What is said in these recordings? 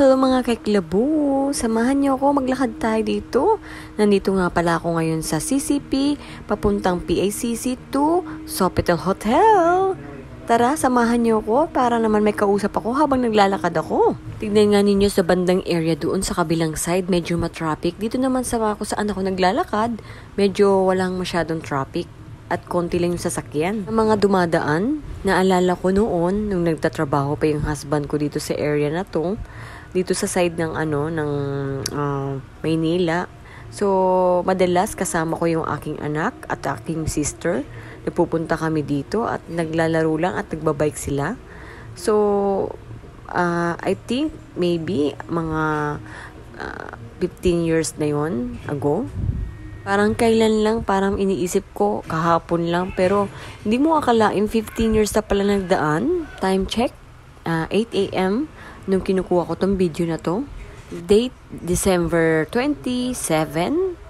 Hello mga kaiklabo! Samahan niyo ako, maglakad tayo dito. Nandito nga pala ako ngayon sa CCP, papuntang PACC to Sofitel Hotel. Tara, samahan niyo ako para naman may kausap ako habang naglalakad ako. Tignan nga ninyo sa bandang area doon sa kabilang side, medyo matraffic. Dito naman sa kung saan ako naglalakad, medyo walang masyadong traffic. At konti lang yung sasakyan. Ang mga dumadaan, naalala ko noon, nung nagtatrabaho pa yung husband ko dito sa area na to, dito sa side ng Maynila. So, madalas kasama ko yung aking anak at aking sister. Nagpupunta kami dito at naglalaro lang at nagbabike sila. So, I think maybe mga 15 years na yon ago. Parang kailan lang, parang iniisip ko, kahapon lang. Pero hindi mo akalain, 15 years na pala nagdaan. Time check, 8 a.m. nung kinukuha ko tong video na to. Date, December 27,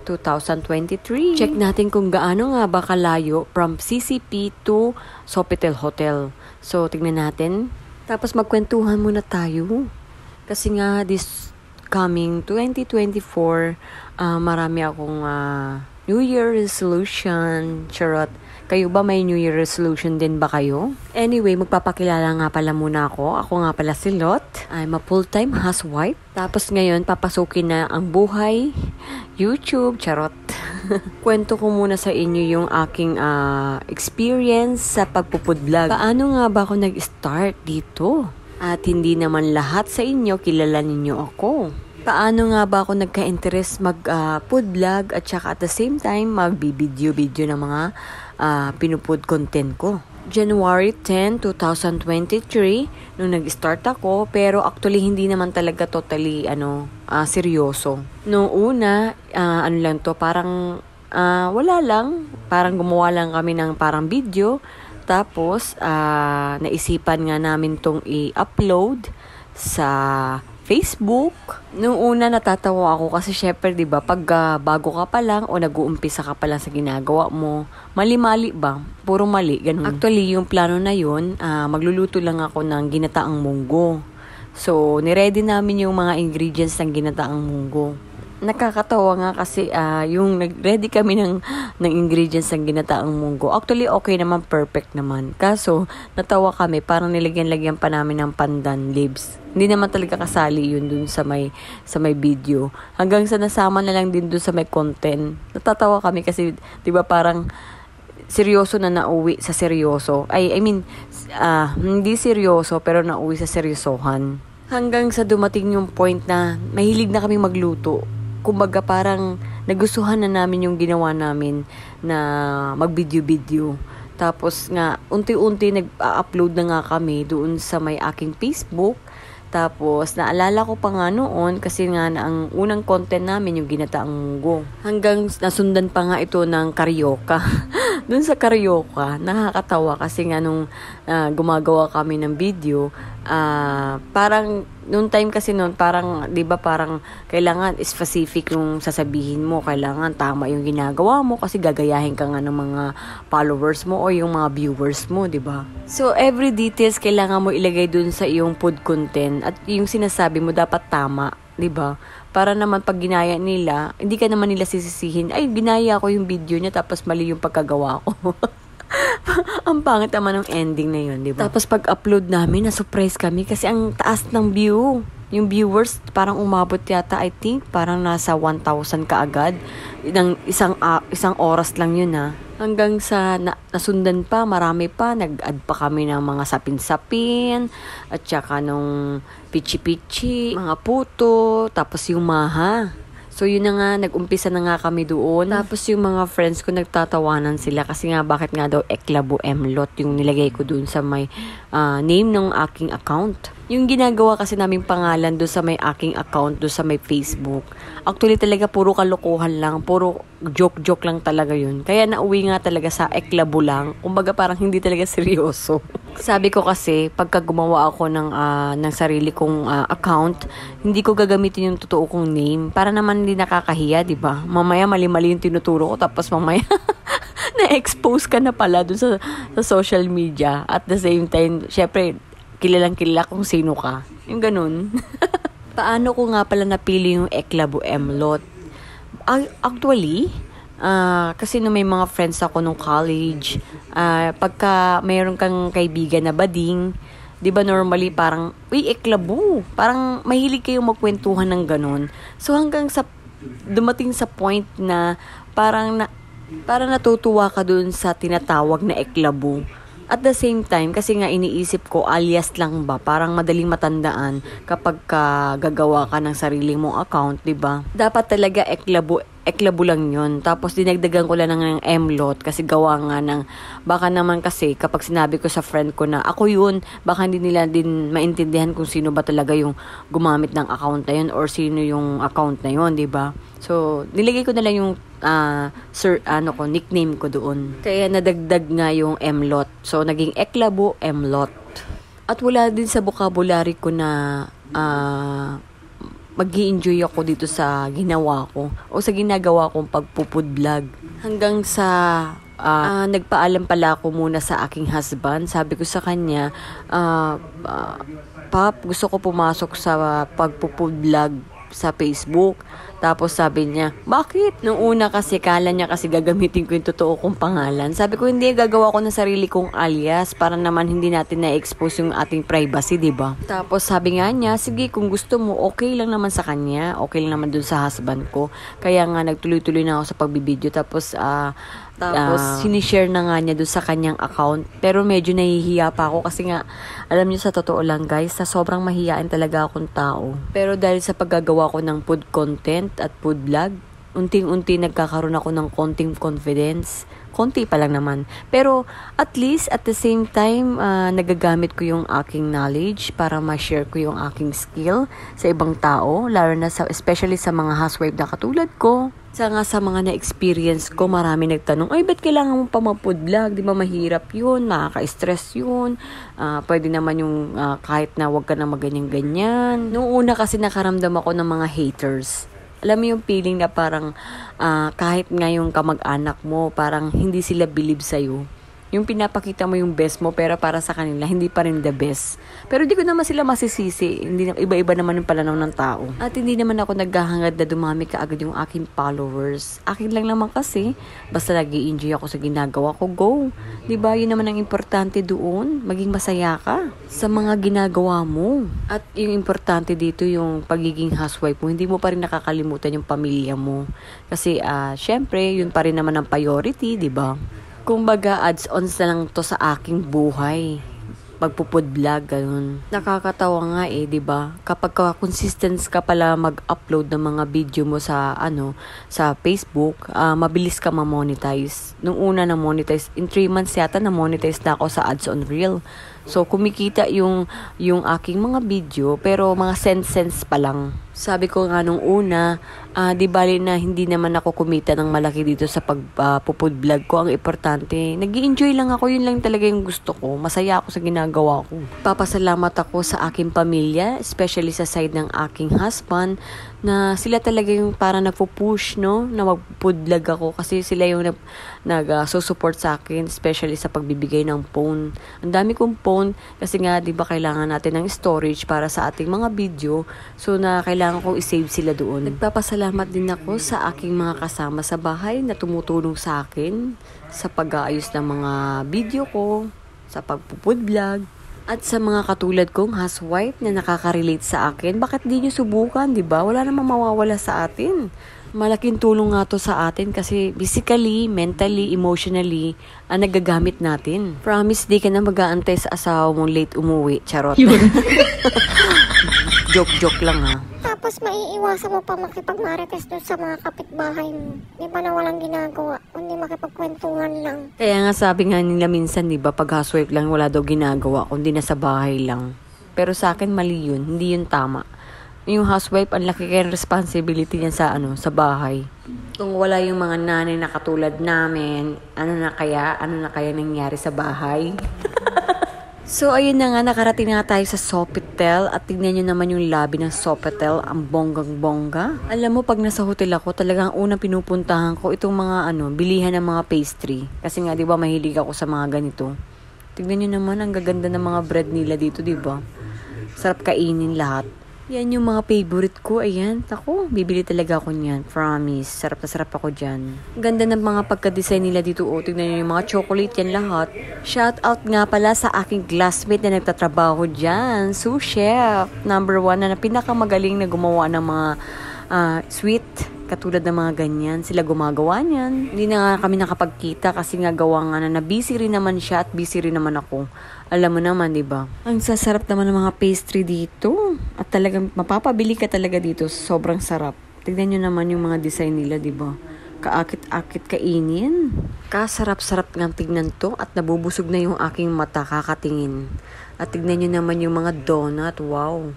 2023. Check natin kung gaano nga ba kalayo from CCP to Sofitel Hotel. So, tignan natin. Tapos magkwentuhan muna tayo. Kasi nga, this coming 2024, marami akong New Year resolution. Charot. Kayo ba may New Year resolution din ba kayo? Anyway, magpapakilala nga pala muna ako. Ako nga pala si Lot. I'm a full-time housewife. Tapos ngayon, papasukin na ang buhay YouTube. Charot. Kwento ko muna sa inyo yung aking experience sa pagpupudvlog. Paano nga ba ako nag-start dito? At hindi naman lahat sa inyo kilala ninyo ako. Paano nga ba ako nagka-interest mag-food vlog at saka at the same time mag-video ng mga pinupod content ko. January 10, 2023 nung nag-start ako, pero actually hindi naman talaga totally seryoso. Noong una, lang to, parang wala lang, parang gumawa lang kami ng parang video. Tapos, naisipan nga namin tong i-upload sa Facebook. Noong una, natatawa ako kasi syempre, di ba, pag bago ka pa lang o nag-uumpisa ka pa lang sa ginagawa mo, mali-mali ba? Puro mali, ganun. Actually, yung plano na yun, magluluto lang ako ng ginataang munggo. So, niready namin yung mga ingredients ng ginataang munggo. Nakakatawa nga kasi yung nag-ready kami ng ingredients ng ginataang munggo. Actually, okay naman, perfect naman. Kaso, natawa kami, parang nilagyan-lagyan pa namin ng pandan leaves. Hindi naman talaga kasali yun dun sa may video. Hanggang sa nasama na lang din dun sa may content. Natatawa kami kasi, di ba parang seryoso na nauwi sa seryoso. Hindi seryoso pero nauwi sa seryosohan. Hanggang sa dumating yung point na mahilig na kami magluto. Kumbaga parang nagustuhan na namin yung ginawa namin na mag-video-video. Tapos nga, unti-unti nag-upload na nga kami doon sa may aking Facebook. Tapos, naalala ko pa nga noon kasi nga ang unang content namin yung ginataang munggo. Hanggang nasundan pa nga ito ng karaoke. Doon sa karaoke, nakakatawa kasi nga nung gumagawa kami ng video, parang noong time kasi noon, parang, di ba parang kailangan specific yung sasabihin mo, kailangan tama yung ginagawa mo kasi gagayahin ka nga ng mga followers mo o yung mga viewers mo, di ba? So, every details kailangan mo ilagay dun sa iyong food content at yung sinasabi mo dapat tama, di ba? Para naman pag ginaya nila, hindi ka naman nila sisisihin, ay, ginaya ko yung video niya tapos mali yung pagkagawa ko. Ang pangit naman ng ending na yun, di ba? Tapos pag-upload namin, na-surprise kami kasi ang taas ng view. Yung viewers, parang umabot yata, I think, parang nasa 1,000 kaagad. Isang oras lang yun, ha. Hanggang sa nasundan pa, marami pa, nag-add pa kami ng mga sapin-sapin, at saka nung pichi-pichi, mga puto, tapos yung maha. So, yun na nga, nag-umpisa na nga kami doon. Tapos, yung mga friends ko, nagtatawanan sila. Kasi nga, bakit nga daw Eklabo Emlot yung nilagay ko doon sa may name ng aking account. Yung ginagawa kasi naming pangalan doon sa may aking account, doon sa may Facebook. Actually, talaga puro kalokohan lang. Puro joke-joke lang talaga yun. Kaya nauwi nga talaga sa Eklabo lang. Kumbaga, parang hindi talaga seryoso. Sabi ko kasi, pagka gumawa ako ng sarili kong account, hindi ko gagamitin yung totoo kong name. Para naman hindi nakakahiya, di ba? Mamaya mali-mali yung tinuturo ko, tapos mamaya na-expose ka na pala dun sa social media. At the same time, syempre, kilalang kilala kung sino ka. Yung ganun. Paano ko nga pala napili yung Eklabu Emlot? Actually, kasi no may mga friends ako nung college, pagka mayroon kang kaibigan na bading, di ba normally parang, uy, Eklabu, parang mahilig kayong magkwentuhan ng ganun. So hanggang sa dumating sa point na parang natutuwa ka dun sa tinatawag na Eklabu. At the same time, kasi nga iniisip ko, alias lang ba? Parang madaling matandaan kapag gagawa ka ng sarili mong account, di ba? Dapat talaga Eklabu lang yun. Tapos dinagdagan ko lang ng Emlot kasi gawa nga ng, baka naman kasi kapag sinabi ko sa friend ko na ako yun, baka hindi nila din maintindihan kung sino ba talaga yung gumamit ng account na yun or sino yung account na yun, di ba? So, nilagay ko na lang yung nickname ko doon. Kaya nadagdag nga yung Emlot. So, naging Eklabu Emlot. At wala din sa vocabulary ko na mag-i-enjoy ako dito sa ginawa ko o sa ginagawa kong pagpupudlog. Hanggang sa nagpaalam pala ako muna sa aking husband. Sabi ko sa kanya, Pap, gusto ko pumasok sa pagpupudlog sa Facebook. Tapos sabi niya, bakit? Nung una kasi, kala niya kasi gagamitin ko yung totoo kong pangalan. Sabi ko, hindi, gagawa ko ng sarili kong alias para naman hindi natin na-expose yung ating privacy, diba? Tapos sabi nga niya, sige, kung gusto mo, okay lang naman sa kanya. Okay lang naman dun sa husband ko. Kaya nga, nagtuloy-tuloy na ako sa pagbibideo. Tapos sinishare na nga niya doon sa kanyang account. Pero medyo nahihiya pa ako kasi nga, alam niyo sa totoo lang guys, sa sobrang mahihain talaga akong tao. Pero dahil sa paggagawa ko ng food content at food vlog, unting-unti nagkakaroon ako ng konting confidence. Konti pa lang naman. Pero at least at the same time, nagagamit ko yung aking knowledge para ma-share ko yung aking skill sa ibang tao, lalo na especially sa mga housewife na katulad ko. Sa mga na-experience ko, marami nagtanong, ay, ba't kailangan mo pa mag-food vlog? Di ba mahirap yun? Nakaka-stress yun? Pwede naman yung kahit na wag ka na maganyan-ganyan. Noong una kasi nakaramdam ako ng mga haters. Alam mo yung feeling na parang kahit nga yung kamag-anak mo, parang hindi sila believe sa'yo. Yung pinapakita mo yung best mo, pero para sa kanila, hindi pa rin the best. Pero di ko naman sila masisisi. Iba-iba naman yung palanaw ng tao. At hindi naman ako naghahangad na dumami kaagad yung aking followers. Akin lang naman kasi, basta nag-i-enjoy ako sa ginagawa ko, go. Diba? Yun naman ang importante doon. Maging masaya ka sa mga ginagawa mo. At yung importante dito, yung pagiging housewife mo, hindi mo pa rin nakakalimutan yung pamilya mo. Kasi, syempre, yun pa rin naman ang priority, diba? Kumbaga, adds-ons na lang to sa aking buhay. Pagpupud vlog, ganun. Nakakatawa nga diba? Kapag consistent ka pala mag-upload ng mga video mo sa Facebook, mabilis ka ma-monetize. Nung una na-monetize, in 3 months yata na-monetize na ako sa ads on reel. So, kumikita yung aking mga video, pero mga cents pa lang. Sabi ko nga nung una, di bali na hindi naman ako kumita ng malaki dito sa pagpupud vlog ko. Ang importante, nag-i-enjoy lang ako, yun lang talaga yung gusto ko. Masaya ako sa ginagawa ko. Papasalamat ako sa aking pamilya, especially sa side ng aking husband, na sila talaga yung parang nagpo-push, no? Na mag-food vlog ako kasi sila yung nag-support sa akin, especially sa pagbibigay ng phone. Ang dami kong phone kasi nga, di ba, kailangan natin ng storage para sa ating mga video. So, na kailangan kong i-save sila doon. Nagpapasalamat din ako sa aking mga kasama sa bahay na tumutulong sa akin sa pag-aayos ng mga video ko, sa pagpo-food vlog. At sa mga katulad kong housewife na nakaka-relate sa akin, bakit di nyo subukan, di ba? Wala namang mawawala sa atin. Malaking tulong nga to sa atin kasi physically, mentally, emotionally, nagagamit natin. Promise, di ka na mag-aantay sa asawa mong late umuwi. Charot. Joke lang ha. Tapos maiiwasan mo pa makipagmarites doon sa mga kapitbahay mo. Di ba na walang ginagawa, kundi makipagkwentuhan lang. Kaya nga sabi nga nila minsan, di ba, pag housewife lang, wala daw ginagawa, kundi nasa bahay lang. Pero sa akin, mali yun. Hindi yun tama. Yung housewife, ang laki kayang responsibility niya sa bahay. Kung wala yung mga nanay na katulad namin, ano na kaya nangyari sa bahay? So, ayun na nga, nakarating na tayo sa Sofitel at tignan nyo naman yung lobby ng Sofitel, ang bonggang-bongga. Alam mo, pag nasa hotel ako, talagang unang pinupuntahan ko itong mga bilihan ng mga pastry. Kasi nga, di ba, mahilig ako sa mga ganito. Tignan nyo naman, ang gaganda ng mga bread nila dito, di ba? Sarap kainin lahat. Yan yung mga favorite ko. Ayan, ako, bibili talaga ako niyan. Promise. Sarap na sarap ako dyan. Ganda ng mga pagka-design nila dito. O, tignan nyo yung mga chocolate yan lahat. Shout out nga pala sa aking classmate na nagtatrabaho dyan. Sous chef. Number 1 na pinakamagaling na gumawa ng mga sweet. Katulad ng mga ganyan. Sila gumagawa niyan. Hindi na nga kami nakapagkita kasi nga gawa nga na busy rin naman siya at busy rin naman ako. Alam mo naman, di ba? Ang sasarap naman ng mga pastry dito. At talagang mapapabili ka talaga dito. Sobrang sarap. Tignan nyo naman yung mga design nila, di ba? Kaakit-akit kainin. Kasarap-sarap ng tignan to at nabubusog na yung aking mata kakatingin. At tignan nyo naman yung mga donut. Wow!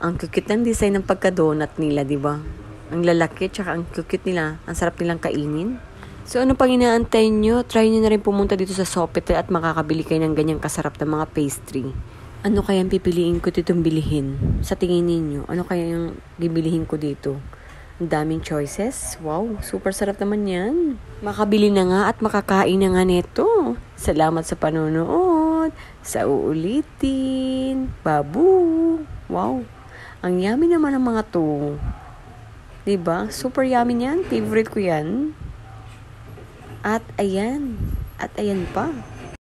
Ang cute ng design ng pagka-donut nila, di ba? Ang lalaki, tsaka ang cute nila. Ang sarap nilang kainin. So, ano pang inaantay nyo? Try nyo na rin pumunta dito sa Sofitel at makakabili kayo ng ganyang kasarap na mga pastry. Ano kaya ang pipiliin ko ditong bilihin? Sa tingin ninyo, ano kaya yung bibilihin ko dito? Ang daming choices. Wow, super sarap naman yan. Makabili na nga at makakain na nga nito. Salamat sa panonood. Sa uulitin. Babu. Wow. Ang yummy naman ng mga to. Diba? Super yummy yan. Favorite ko yan. At ayan pa.